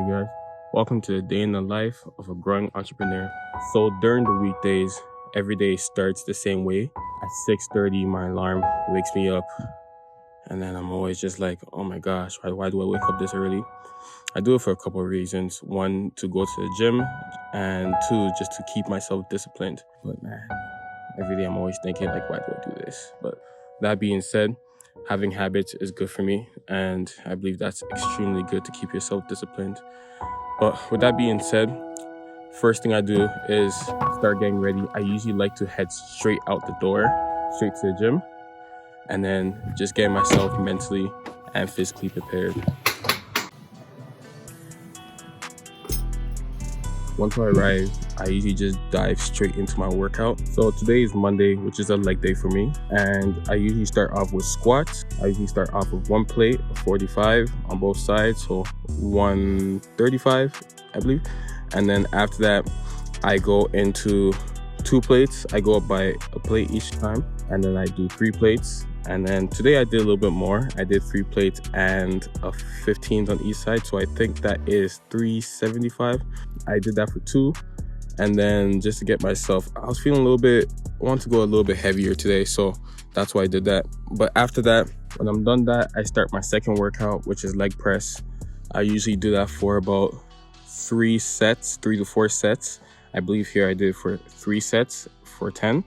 Hey guys, welcome to the day in the life of a growing entrepreneur. So during the weekdays, every day starts the same way. At 6:30, my alarm wakes me up, and then I'm always just like, oh my gosh, why do I wake up this early? I do it for a couple of reasons. One, to go to the gym, and two, just to keep myself disciplined. But man, every day I'm always thinking like, why do I do this? But that being said, having habits is good for me, and I believe that's extremely good to keep yourself disciplined. But with that being said, first thing I do is start getting ready. I usually like to head straight out the door, straight to the gym, and then just get myself mentally and physically prepared. Once I arrive, I usually just dive straight into my workout. So today is Monday, which is a leg day for me. And I usually start off with squats. I usually start off with one plate, 45 on both sides. So 135, I believe. And then after that, I go into 2 plates. I go up by a plate each time. And then I do 3 plates. And then today I did a little bit more. I did 3 plates and a 15 on each side. So I think that is 375. I did that for 2. And then just to get myself, I was feeling I want to go a little bit heavier today. So that's why I did that. But after that, when I'm done that, I start my second workout, which is leg press. I usually do that for about 3 to 4 sets. I believe here I did it for 3 sets for 10.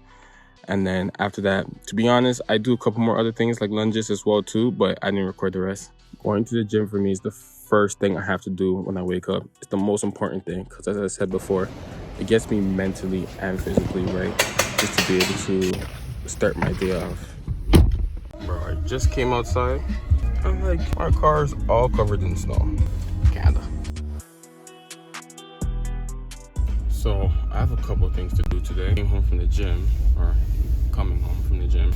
And then after that, to be honest, I do a couple more other things like lunges as well too, but I didn't record the rest. Going to the gym for me is the first thing I have to do when I wake up. It's the most important thing because, as I said before, it gets me mentally and physically right just to be able to start my day off. Bro, I just came outside and like my car's all covered in snow. Kinda. So I have a couple of things to do today. I came home from the gym, or coming home from the gym.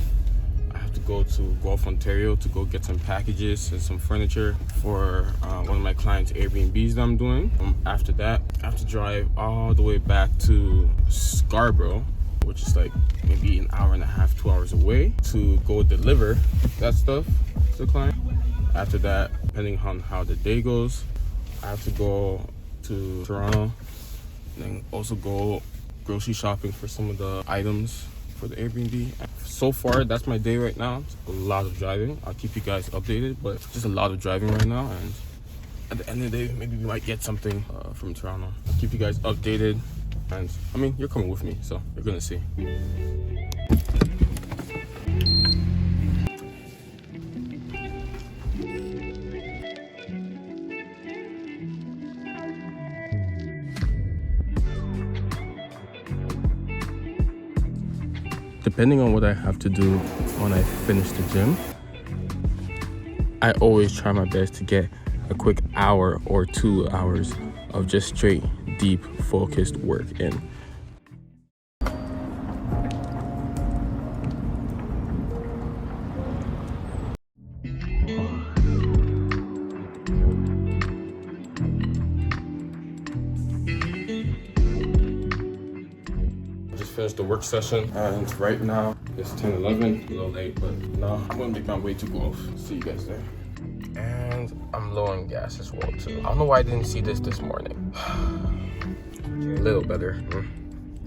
I have to go to Guelph, Ontario to go get some packages and some furniture for one of my clients' Airbnbs that I'm doing. After that, I have to drive all the way back to Scarborough, which is like maybe an hour and a half, 2 hours away, to go deliver that stuff to the client. After that, depending on how the day goes, I have to go to Toronto and then also go grocery shopping for some of the items for the Airbnb. So far, that's my day right now. It's a lot of driving. I'll keep you guys updated, but just a lot of driving right now. And at the end of the day, maybe we might get something from Toronto. I'll keep you guys updated. And I mean, you're coming with me, so you're gonna see. Depending on what I have to do when I finish the gym, I always try my best to get a quick hour or 2 hours of just straight, deep, focused work in. Finished the work session, and right now it's 10:11, a little late, but now I'm gonna make my way to Guelph. See you guys there. And I'm low on gas as well too. I don't know why I didn't see this morning. A little better.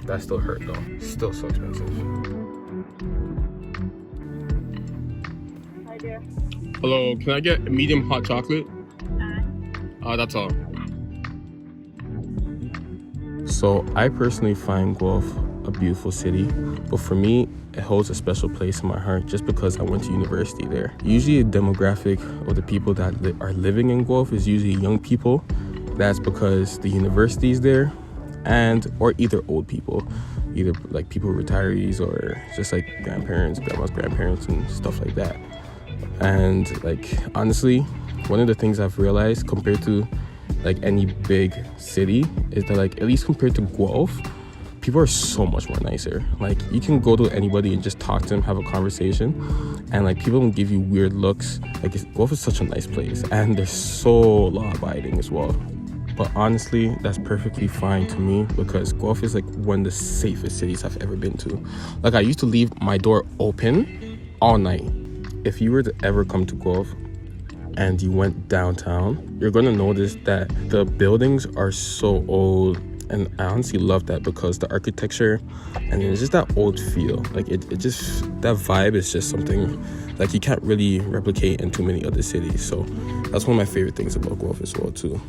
That still hurt though. Still so expensive. Hi there. Hello, can I get a medium hot chocolate? That's all. So I personally find Guelph a beautiful city, but for me it holds a special place in my heart just because I went to university there. Usually the demographic of the people that are living in Guelph is usually young people. That's because the university is there, or either old people, either like people retirees or just like grandparents, grandma's grandparents and stuff like that. And like honestly, one of the things I've realized compared to like any big city is that like at least compared to Guelph, people are so much more nicer. Like you can go to anybody and just talk to them, have a conversation, and like people don't give you weird looks. Like Guelph is such a nice place, and they're so law-abiding as well. But honestly, that's perfectly fine to me because Guelph is like one of the safest cities I've ever been to. Like I used to leave my door open all night. If you were to ever come to Guelph, and you went downtown, you're gonna notice that the buildings are so old. And I honestly love that because the architecture and it's just that old feel. Like it just, that vibe is just something like you can't really replicate in too many other cities. So that's one of my favorite things about Guelph as well too.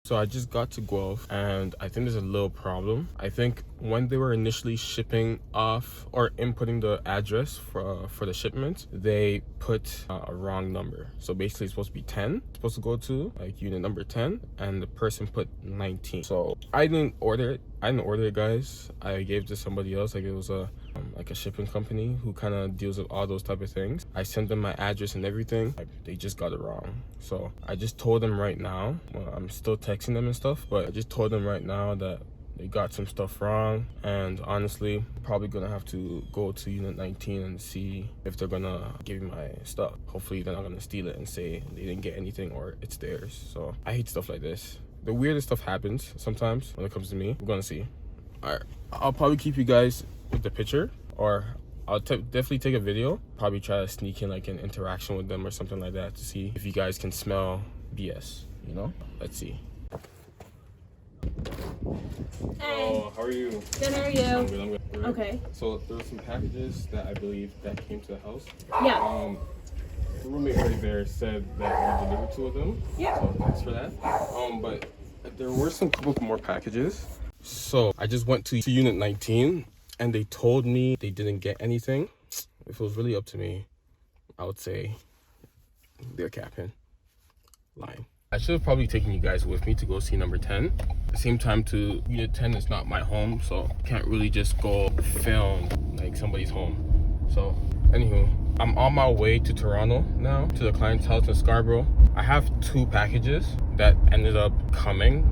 So I just got to Guelph and I think there's a little problem. I think when they were initially shipping off or inputting the address for the shipment, they put a wrong number. So basically it's supposed to be 10, it's supposed to go to like unit number 10, and the person put 19. So I didn't order it, guys. I gave it to somebody else. Like it was like a shipping company who kind of deals with all those type of things. I sent them my address and everything. They just got it wrong. So I just told them right now, well, I'm still texting them and stuff, but I just told them right now that they got some stuff wrong, and honestly probably gonna have to go to unit 19 and see if they're gonna give me my stuff. Hopefully they're not gonna steal it and say they didn't get anything or it's theirs. So I hate stuff like this. The weirdest stuff happens sometimes when it comes to me. We're gonna see. All right, I'll probably keep you guys with the picture, or I'll definitely take a video. Probably try to sneak in like an interaction with them or something like that to see if you guys can smell BS, you know? Let's see. Hey. Oh, how are you? Good, how are you? I'm good. Okay. So there were some packages that I believe that came to the house. Yeah. The roommate right there said that we delivered 2 of them. Yeah. So thanks for that. But there were some couple more packages. So I just went to unit 19 and they told me they didn't get anything. If it was really up to me, I would say they're capping, lying. I should have probably taken you guys with me to go see number 10. At the same time, to unit 10 is not my home, so can't really just go film like somebody's home. So anywho, I'm on my way to Toronto now, to the client's house in Scarborough. I have 2 packages that ended up coming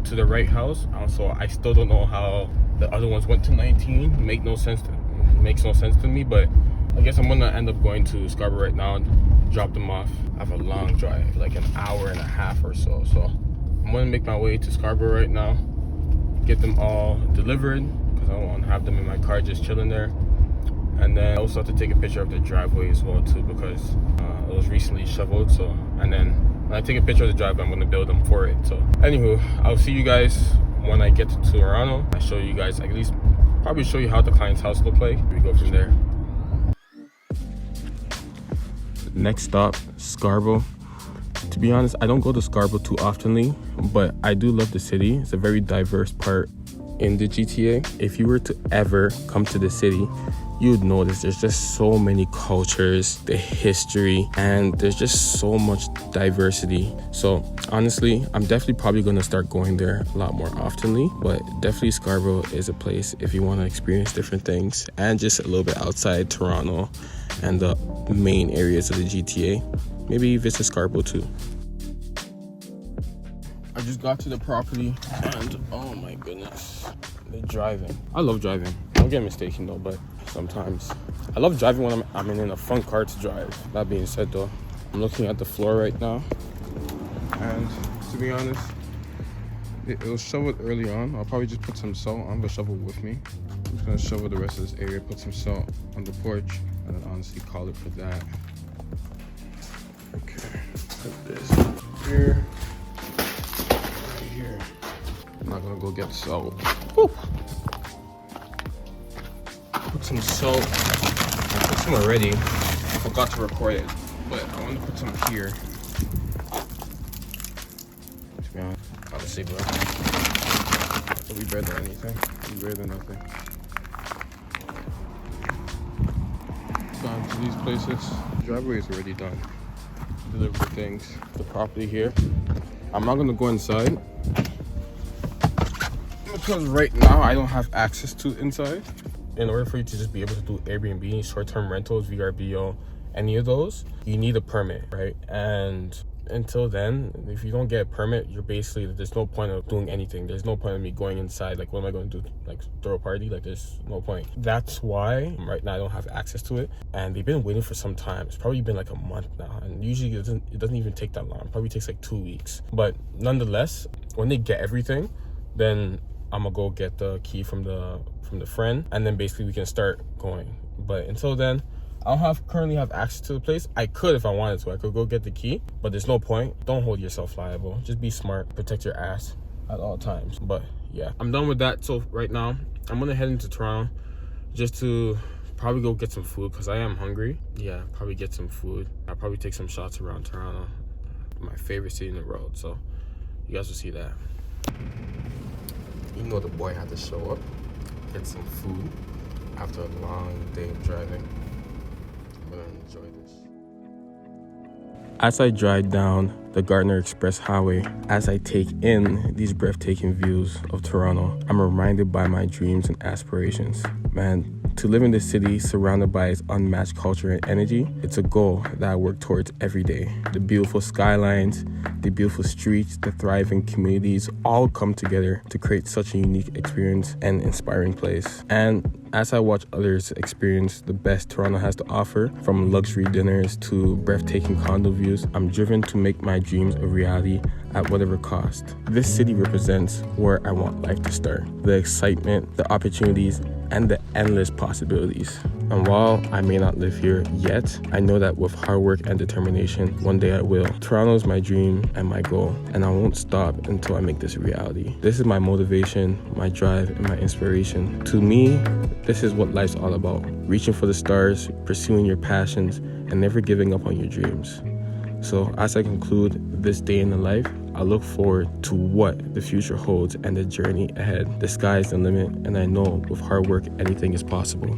to the right house. So I still don't know how the other ones went to 19. Makes no sense to me, but I guess I'm gonna end up going to Scarborough right now and drop them off. I have a long drive, like an hour and a half or so. So I'm gonna make my way to Scarborough right now, get them all delivered, because I don't want to have them in my car just chilling there. And then I also have to take a picture of the driveway as well too, because it was recently shoveled. So, and then when I take a picture of the driveway, I'm gonna build them for it. So anywho, I'll see you guys when I get to Toronto. I show you guys, at least probably show you how the client's house look like. We go from there. Next stop, Scarborough. To be honest, I don't go to Scarborough too oftenly, but I do love the city. It's a very diverse part in the GTA. If you were to ever come to the city, you would notice there's just so many cultures, the history, and there's just so much diversity. So honestly, I'm definitely probably gonna start going there a lot more oftenly, but definitely Scarborough is a place if you want to experience different things and just a little bit outside Toronto and the main areas of the GTA. Maybe visit Scarborough too. I just got to the property and oh my goodness, the driving. I love driving. Don't get mistaken though, but sometimes I love driving when I'm in a fun car to drive. That being said though, I'm looking at the floor right now, and to be honest, it was shoveled early on. I'll probably just put some salt on the shovel with me. I'm just gonna shovel the rest of this area, put some salt on the porch, and then honestly call it for that. Okay, put this here, right here. I'm not gonna go get salt. Woo. Put some salt. I put some already. I forgot to record it, but I want to put some here. To be honest, obviously, bro. It'll be better than anything. It'll be better than nothing. Gone to these places. The driveway is already done. Deliver things. The property here. I'm not gonna go inside because right now I don't have access to inside. In order for you to just be able to do Airbnb, short-term rentals, VRBO, any of those, you need a permit, right? And until then, if you don't get a permit, you're basically, there's no point of doing anything. There's no point of me going inside. Like, what am I going to do? Like, throw a party? Like, there's no point. That's why right now I don't have access to it. And they've been waiting for some time. It's probably been like a month now. And usually it doesn't even take that long. It probably takes like 2 weeks. But nonetheless, when they get everything, then I'm gonna go get the key from the friend, and then basically we can start going. But until then, I don't currently have access to the place. I could if I wanted to. I could go get the key, but there's no point. Don't hold yourself liable. Just be smart. Protect your ass at all times. But yeah, I'm done with that. So right now, I'm gonna head into Toronto just to probably go get some food because I am hungry. Yeah, probably get some food. I'll probably take some shots around Toronto, my favorite city in the world. So you guys will see that. You know the boy had to show up, get some food after a long day of driving. I'm gonna enjoy this. As I drive down the Gardner Express Highway, as I take in these breathtaking views of Toronto, I'm reminded by my dreams and aspirations. Man, to live in this city surrounded by its unmatched culture and energy, it's a goal that I work towards every day. The beautiful skylines, the beautiful streets, the thriving communities all come together to create such a unique experience and inspiring place. And as I watch others experience the best Toronto has to offer, from luxury dinners to breathtaking condo views, I'm driven to make my dreams a reality at whatever cost. This city represents where I want life to start. The excitement, the opportunities, and the endless possibilities. And while I may not live here yet, I know that with hard work and determination, one day I will. Toronto is my dream and my goal, and I won't stop until I make this a reality. This is my motivation, my drive, and my inspiration. To me, this is what life's all about. Reaching for the stars, pursuing your passions, and never giving up on your dreams. So as I conclude this day in the life, I look forward to what the future holds and the journey ahead. The sky is the limit, and I know with hard work, anything is possible.